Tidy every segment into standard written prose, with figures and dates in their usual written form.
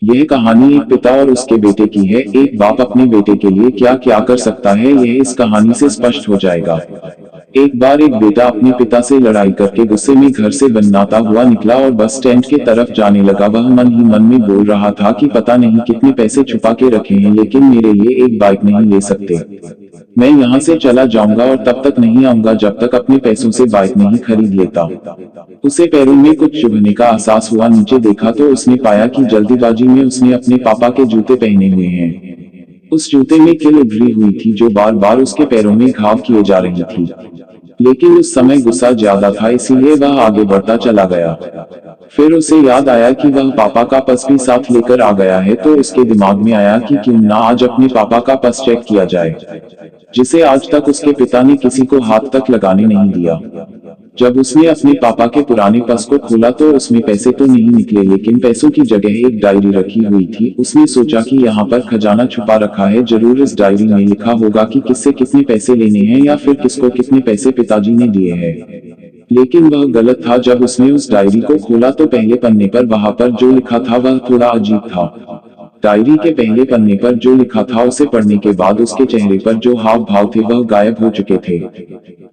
यह कहानी एक पिता और उसके बेटे की है। एक बाप अपने बेटे के लिए क्या क्या कर सकता है, यह इस कहानी से स्पष्ट हो जाएगा। एक बार एक बेटा अपने पिता से लड़ाई करके गुस्से में घर से बनाता हुआ निकला और बस स्टैंड के तरफ जाने लगा। वह मन ही मन में बोल रहा था कि पता नहीं कितने पैसे छुपा के रखे हैं, लेकिन मेरे लिए एक बाइक नहीं ले सकते। मैं यहाँ से चला जाऊंगा और तब तक नहीं आऊंगा जब तक अपने पैसों से बाइक नहीं खरीद लेता। उसे पैरों में कुछ चुभने का एहसास हुआ। नीचे देखा तो उसने पाया कि जल्दीबाजी में उसने अपने पापा के जूते पहने हुए हैं। उस जूते में कील उभरी हुई थी जो बार बार उसके पैरों में घाव किए जा रही थी। लेकिन उस समय गुस्सा ज्यादा था, इसीलिए वह आगे बढ़ता चला गया। फिर उसे याद आया कि वह पापा का पर्स भी साथ लेकर आ गया है, तो उसके दिमाग में आया कि क्यों ना आज अपने पापा का पर्स चेक किया जाए, जिसे आज तक उसके पिता ने किसी को हाथ तक लगाने नहीं दिया। जब उसने अपने पापा के पुराने पर्स को खोला तो उसमें पैसे तो नहीं निकले, लेकिन पैसों की जगह एक डायरी रखी हुई थी। उसने सोचा कि यहाँ पर खजाना छुपा रखा है, जरूर इस डायरी में लिखा होगा कि किससे कितने पैसे लेने हैं या फिर किसको कितने पैसे पिताजी ने दिए हैं। लेकिन वह गलत था। जब उसने उस डायरी को खोला तो पहले पन्ने पर वहां पर जो लिखा था वह थोड़ा अजीब था। डायरी के पहले पन्ने पर जो लिखा था उसे पढ़ने के बाद उसके चेहरे पर जो हाव भाव थे वह गायब हो चुके थे,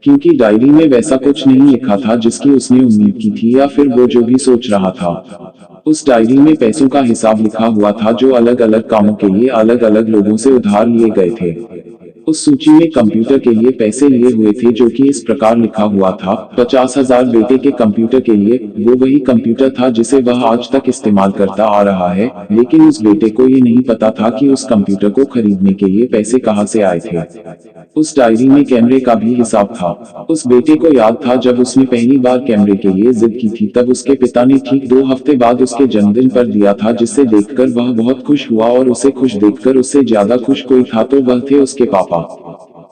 क्योंकि डायरी में वैसा कुछ नहीं लिखा था जिसकी उसने उम्मीद की थी या फिर वो जो भी सोच रहा था। उस डायरी में पैसों का हिसाब लिखा हुआ था जो अलग अलग कामों के लिए अलग अलग लोगों से उधार लिए गए थे। उस सूची में कंप्यूटर के लिए पैसे लिए हुए थे, जो कि इस प्रकार लिखा हुआ था, 50,000 बेटे के कंप्यूटर के लिए। वो वही कंप्यूटर था जिसे वह आज तक इस्तेमाल करता आ रहा है, लेकिन उस बेटे को ये नहीं पता था कि उस कंप्यूटर को खरीदने के लिए पैसे कहाँ से आए थे। उस डायरी में कैमरे का भी हिसाब था। उस बेटे को याद था जब उसने पहली बार कैमरे के लिए जिद की थी, तब उसके पिता ने ठीक 2 हफ्ते बाद उसके जन्मदिन पर दिया था, जिससे देखकर वह बहुत खुश हुआ। और उसे खुश देखकर उससे ज्यादा खुश कोई था तो वह थे उसके पापा।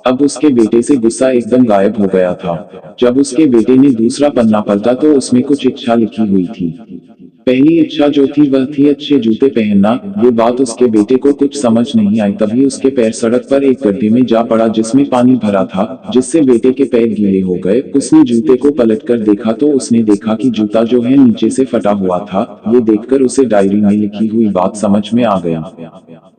अब उसके बेटे से गुस्सा एकदम गायब हो गया था। जब उसके बेटे ने दूसरा पन्ना पलटा तो उसमें कुछ इच्छा लिखी हुई थी। पहली इच्छा जो थी वह थी अच्छे जूते पहनना। ये बात उसके बेटे को कुछ समझ नहीं आई। तभी उसके पैर सड़क पर एक गड्ढे में जा पड़ा जिसमें पानी भरा था, जिससे बेटे के पैर गीले हो गए। उसने जूते को पलटकर देखा तो उसने देखा कि जूता जो है नीचे से फटा हुआ था। ये देखकर उसे डायरी में लिखी हुई बात समझ में आ गया।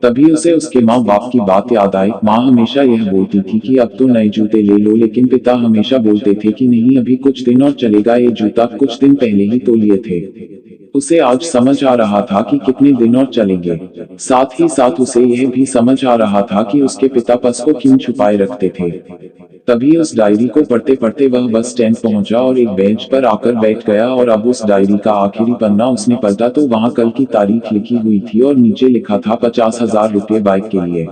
तभी उसे उसके माँ बाप की बात याद आई। माँ हमेशा यह बोलती थी कि अब तो नए जूते ले लो, लेकिन पिता हमेशा बोलते थे कि नहीं, अभी कुछ दिन और चलेगा, ये जूता कुछ दिन पहले ही तो लिए थे। उसे आज समझ आ रहा था कि कितने दिन और चलेंगे। साथ ही साथ उसे यह भी समझ आ रहा था कि उसके पिता पर्स को क्यों छुपाए रखते थे। तभी उस डायरी को पढ़ते पढ़ते वह बस स्टैंड पहुंचा और एक बेंच पर आकर बैठ गया। और अब उस डायरी का आखिरी पन्ना उसने पलटा तो वहां कल की तारीख लिखी हुई थी और नीचे लिखा था 50,000 रुपये बाइक के लिए।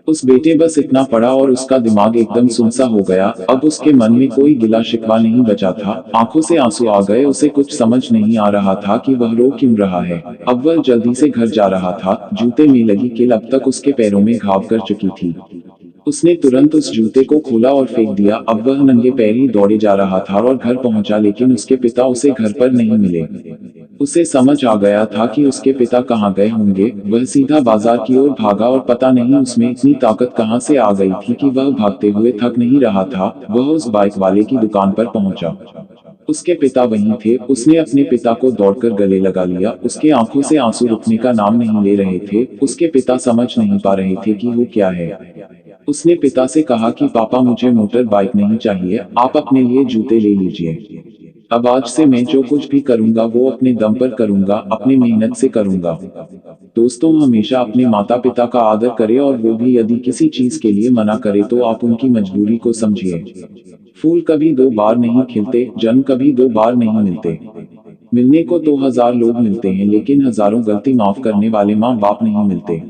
उस बेटे बस इतना पढ़ा और उसका दिमाग एकदम सुनसा हो गया। अब उसके मन में कोई गिला शिकवा नहीं बचा था। आंखों से आंसू आ गए। उसे कुछ समझ नहीं आ रहा था कि वह रो क्यों रहा है। अब वह जल्दी से घर जा रहा था। जूते में लगी कील अब तक उसके पैरों में घाव कर चुकी थी। उसने तुरंत उस जूते को खोला और फेंक दिया। अब वह नंगे पैर ही दौड़े जा रहा था और घर पहुंचा, लेकिन उसके पिता उसे घर पर नहीं मिले। उसे समझ आ गया था कि उसके पिता कहाँ गए होंगे। वह सीधा बाजार की ओर भागा और पता नहीं उसमें इतनी ताकत कहाँ से आ गई थी कि वह भागते हुए थक नहीं रहा था। वह उस बाइक वाले की दुकान पर पहुंचा। उसके पिता वहीं थे। उसने अपने पिता को दौड़कर गले लगा लिया। उसके आंखों से आंसू रुकने का नाम नहीं ले रहे थे। उसके पिता समझ नहीं पा रहे थे कि वो क्या है। उसने पिता से कहा कि पापा, मुझे मोटर बाइक नहीं चाहिए, आप अपने लिए जूते ले लीजिए। अब आज से मैं जो कुछ भी करूंगा वो अपने दम पर करूंगा, अपनी मेहनत से करूंगा। दोस्तों, हमेशा अपने माता पिता का आदर करें, और वो भी यदि किसी चीज के लिए मना करे तो आप उनकी मजबूरी को समझिए। फूल कभी 2 बार नहीं खिलते, जन्म कभी 2 बार नहीं मिलते। मिलने को तो 1000 लोग मिलते हैं, लेकिन हजारों गलती माफ करने वाले माँ बाप नहीं मिलते।